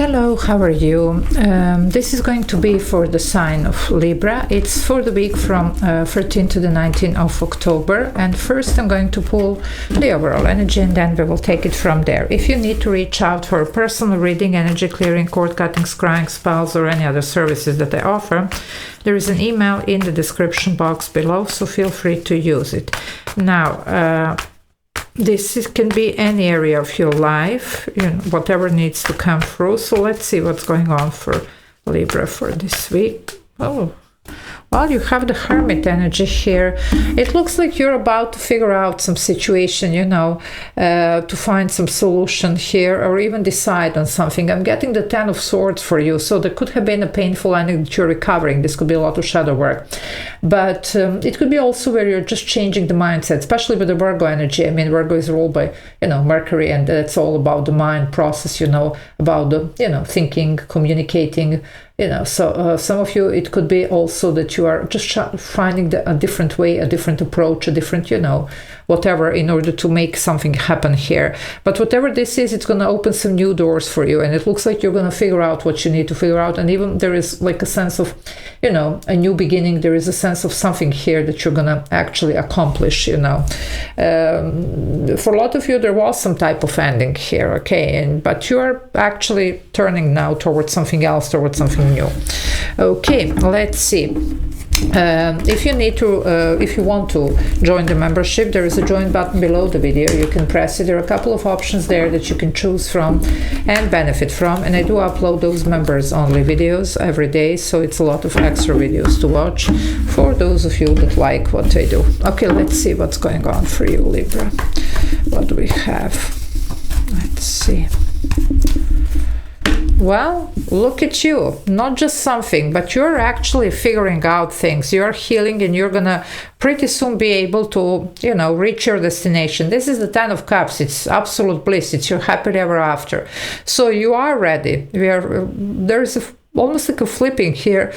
Hello, how are you? This is going to be for the sign of Libra. It's for the week from 13th to the 19th of October. And first I'm going to pull the overall energy and then we will take it from there. If you need to reach out for a personal reading, energy clearing, cord cutting, scrying, spells, or any other services that I offer, there is an email in the description box below, so feel free to use it. Now, this can be any area of your life, whatever needs to come through. So let's see what's going on for Libra for this week. Oh, well, you have the Hermit energy here. It looks like you're about to figure out some situation, to find some solution here, or even decide on something. I'm getting the Ten of Swords for you, so there could have been a painful ending that you're recovering. This could be a lot of shadow work, but it could be also where you're just changing the mindset, especially with the Virgo energy. I mean, Virgo is ruled by, Mercury, and it's all about the mind process, about the, thinking, communicating. So some of you, it could be also that you are just finding a different way, a different approach, a different, whatever, in order to make something happen here. But whatever this is, it's going to open some new doors for you. And it looks like you're going to figure out what you need to figure out. And even there is like a sense of, a new beginning. There is a sense of something here that you're going to actually accomplish, For a lot of you, there was some type of ending here, okay? But you are actually turning now towards something else, towards something new. Okay, let's see. If you need to, if you want to join the membership, there is a join button below the video. You can press it. There are a couple of options there that you can choose from and benefit from. And I do upload those members only videos every day, so it's a lot of extra videos to watch for those of you that like what I do. Okay, let's see what's going on for you, Libra. What do we have? Let's see. Well, look at you. Not just something, but you're actually figuring out things. You're healing and you're gonna pretty soon be able to, reach your destination. This is the Ten of Cups. It's absolute bliss. It's your happily ever after. So you are ready. There's almost like a flipping here.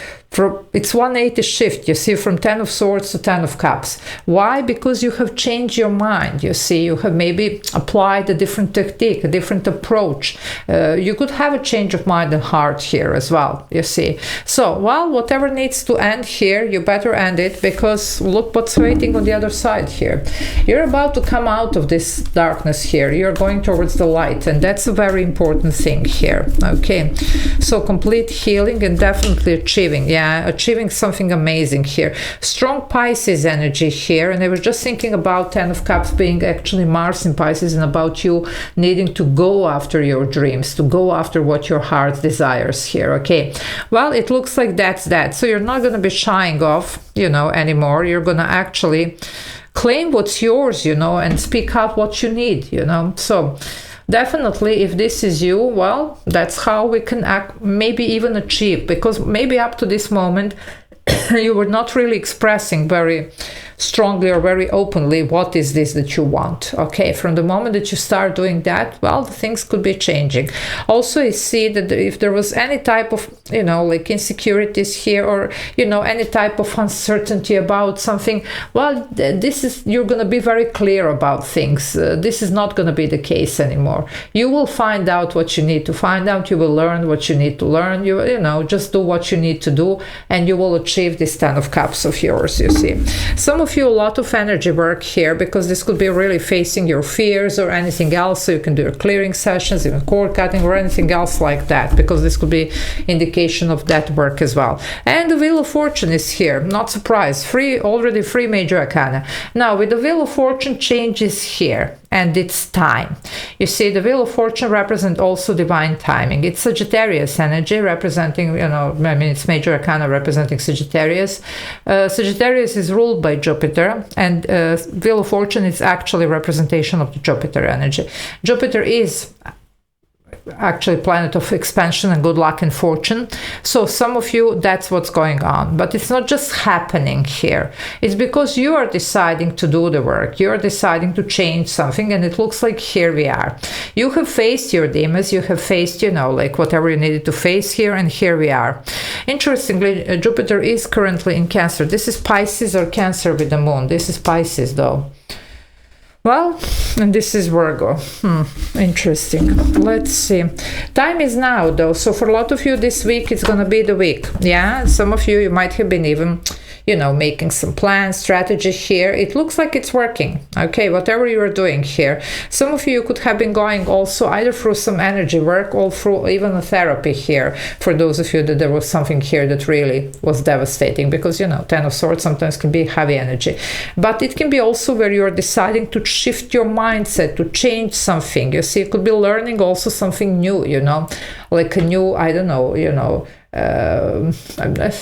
It's 180 shift, you see, from Ten of Swords to Ten of Cups. Why? Because you have changed your mind, you see. You have maybe applied a different technique, a different approach. You could have a change of mind and heart here as well, you see. So, well, whatever needs to end here, you better end it, because look what's waiting on the other side here. You're about to come out of this darkness here. You're going towards the light, and that's a very important thing here, okay? So, complete healing and definitely achieving something amazing here. Strong Pisces energy here, and I was just thinking about Ten of Cups being actually Mars in Pisces, and about you needing to go after your dreams, to go after what your heart desires here, okay? Well, it looks like that's that. So you're not going to be shying off, anymore. You're going to actually claim what's yours, and speak out what you need, So definitely, if this is you, well, that's how we can act, maybe even achieve, because maybe up to this moment you were not really expressing very strongly or very openly what is this that you want. Okay, from the moment that you start doing that, well, things could be changing. Also, I see that if there was any type of, like insecurities here, or, any type of uncertainty about something, well, you're going to be very clear about things. This is not going to be the case anymore. You will find out what you need to find out. You will learn what you need to learn. You just do what you need to do, and you will achieve this Ten of Cups of yours, you see. Some of you, a lot of energy work here, because this could be really facing your fears or anything else. So you can do your clearing sessions, even cord cutting or anything else like that, because this could be indication of that work as well. And the Wheel of Fortune is here. Not surprised. Already three major arcana. Now with the Wheel of Fortune, changes here, and it's time. You see, the Wheel of Fortune represents also divine timing. It's Sagittarius energy representing, it's major arcana representing Sagittarius. Sagittarius is ruled by Jupiter, and Wheel of Fortune is actually representation of the Jupiter energy. Jupiter is actually planet of expansion and good luck and fortune. So some of you, that's what's going on. But it's not just happening here. It's because you are deciding to do the work. You're deciding to change something, and it looks like here we are. You have faced your demons. You have faced, like whatever you needed to face here, and here we are. Interestingly, Jupiter is currently in Cancer. This is Pisces or Cancer with the moon. This is Pisces though. Well, and this is Virgo. Interesting. Let's see. Time is now, though. So for a lot of you this week, it's going to be the week. Yeah, some of you might have been even, you know, making some plans, strategy here. It looks like it's working. Okay, whatever you're doing here. Some of you could have been going also either through some energy work or through even a therapy here. For those of you that there was something here that really was devastating, because, you know, Ten of Swords sometimes can be heavy energy. But it can be also where you're deciding to shift your mindset, to change something. You see, it could be learning also something new, you know, like a new, I don't know, you know,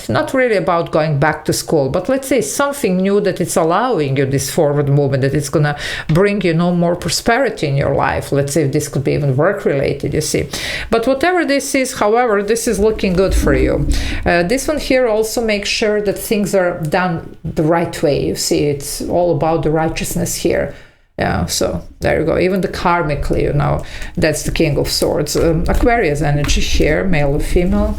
not really about going back to school, but let's say something new that it's allowing you this forward movement, that it's gonna bring, you know, more prosperity in your life. Let's say this could be even work related, you see. But whatever this is, however, this is looking good for you. This one here also makes sure that things are done the right way. You see, it's all about the righteousness here. Yeah, so there you go. Even the karmically, you know, that's the King of Swords. Aquarius energy here, male or female.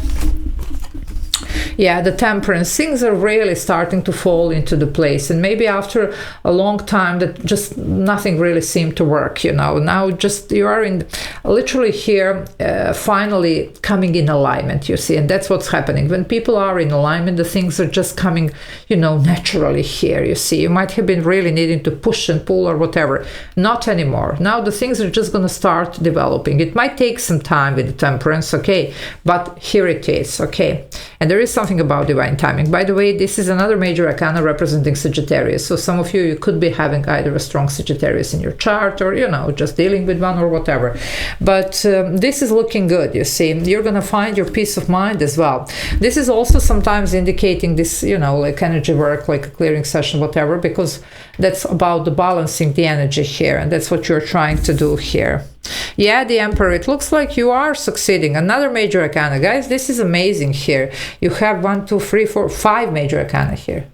Yeah, the Temperance, things are really starting to fall into the place, and maybe after a long time that just nothing really seemed to work, you know. Now just you are in literally here finally coming in alignment, you see, and that's what's happening. When people are in alignment, the things are just coming, you know, naturally here, you see. You might have been really needing to push and pull or whatever. Not anymore. Now the things are just going to start developing. It might take some time with the Temperance, okay, but here it is, okay. And there is something about divine timing. By the way, this is another major arcana representing Sagittarius. So some of you could be having either a strong Sagittarius in your chart, or, you know, just dealing with one or whatever. But this is looking good, you see. You're going to find your peace of mind as well. This is also sometimes indicating this, you know, like energy work, like a clearing session, whatever, because that's about the balancing the energy here. And that's what you're trying to do here. Yeah, the Emperor, it looks like you are succeeding. Another major arcana. Guys, this is amazing here. You have 1, 2, 3, 4, 5 major arcana here.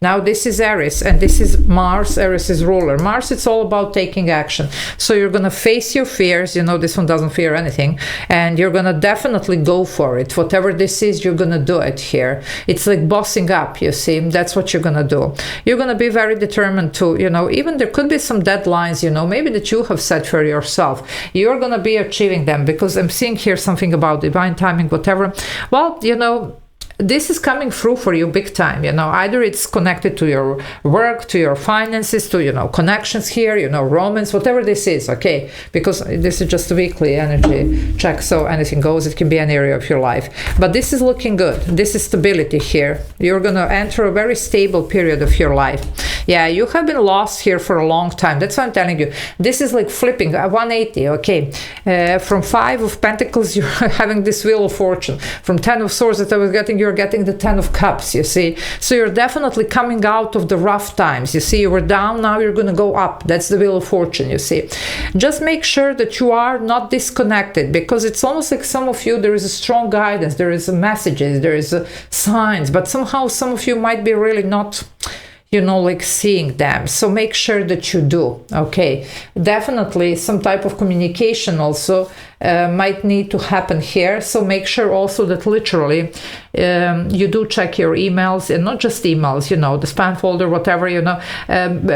Now this is Aries, and this is Mars. Aries is ruler. Mars, it's all about taking action. So you're going to face your fears. You know, this one doesn't fear anything. And you're going to definitely go for it. Whatever this is, you're going to do it here. It's like bossing up, you see. That's what you're going to do. You're going to be very determined to, you know, even there could be some deadlines, you know, maybe that you have set for yourself. You're going to be achieving them, because I'm seeing here something about divine timing, whatever. Well, you know, this is coming through for you big time, you know. Either it's connected to your work, to your finances, to, you know, connections here, you know, romance, whatever this is, okay? Because this is just a weekly energy check, so anything goes. It can be an area of your life. But this is looking good. This is stability here. You're going to enter a very stable period of your life. Yeah, you have been lost here for a long time. That's what I'm telling you. This is like flipping a 180, okay? From 5 of Pentacles, you're having this Wheel of Fortune. From 10 of Swords that I was getting, you're getting the 10 of Cups, you see. So you're definitely coming out of the rough times, you see. You were down, now you're going to go up. That's the Wheel of Fortune, you see. Just make sure that you are not disconnected, because it's almost like some of you, there is a strong guidance, there is messages, there is signs, but somehow some of you might be really not, you know, like seeing them. So make sure that you do, okay? Definitely some type of communication also might need to happen here. So make sure also that literally you do check your emails, and not just emails, you know, the spam folder, whatever, you know.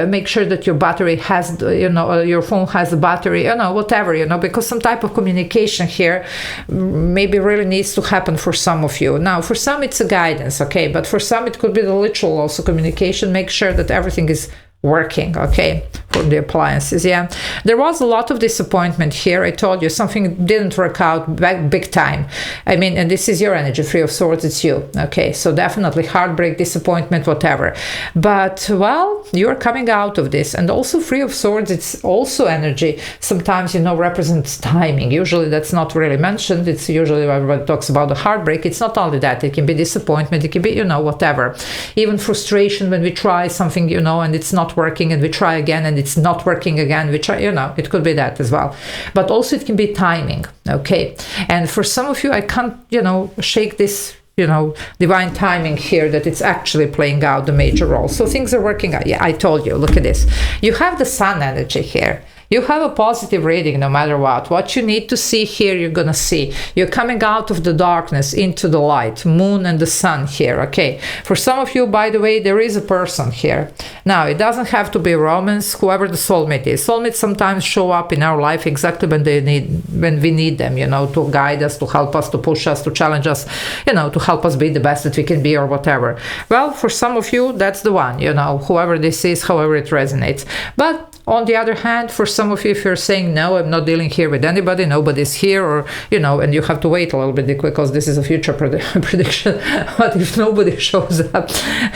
Make sure that your battery has, you know, your phone has a battery, you know, whatever, you know, because some type of communication here maybe really needs to happen for some of you. Now, for some it's a guidance, okay, but for some it could be the literal also communication. Make sure that everything is working, okay, for the appliances. Yeah, there was a lot of disappointment here. I told you something didn't work out big time. I mean, and this is your energy, 3 of Swords, it's you, okay? So definitely heartbreak, disappointment, whatever. But, well, you're coming out of this. And also 3 of Swords, it's also energy. Sometimes, you know, represents timing. Usually that's not really mentioned. It's usually when everybody talks about the heartbreak. It's not only that. It can be disappointment. It can be, you know, whatever. Even frustration when we try something, you know, and it's not working, and we try again and it's not working again. We try, you know, it could be that as well. But also it can be timing, okay? And for some of you, I can't, you know, shake this, you know, divine timing here, that it's actually playing out the major role. So things are working out. Yeah, I told you, look at this. You have the Sun energy here. You have a positive reading no matter what. What you need to see here, you're gonna see. You're coming out of the darkness into the light. Moon and the sun here, okay? For some of you, by the way, there is a person here. Now, it doesn't have to be romance, whoever the soulmate is. Soulmates sometimes show up in our life exactly when we need them, you know, to guide us, to help us, to push us, to challenge us, you know, to help us be the best that we can be or whatever. Well, for some of you, that's the one, you know, whoever this is, however it resonates. But on the other hand, for some of you, if you're saying, no, I'm not dealing here with anybody, nobody's here, or, you know, and you have to wait a little bit because this is a future prediction, but if nobody shows up,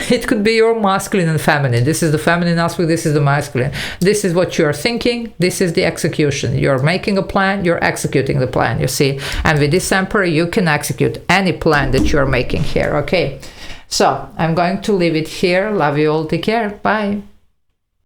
it could be your masculine and feminine. This is the feminine aspect, this is the masculine. This is what you're thinking, this is the execution. You're making a plan, you're executing the plan, you see. And with this Emperor, you can execute any plan that you're making here, okay? So, I'm going to leave it here. Love you all. Take care. Bye.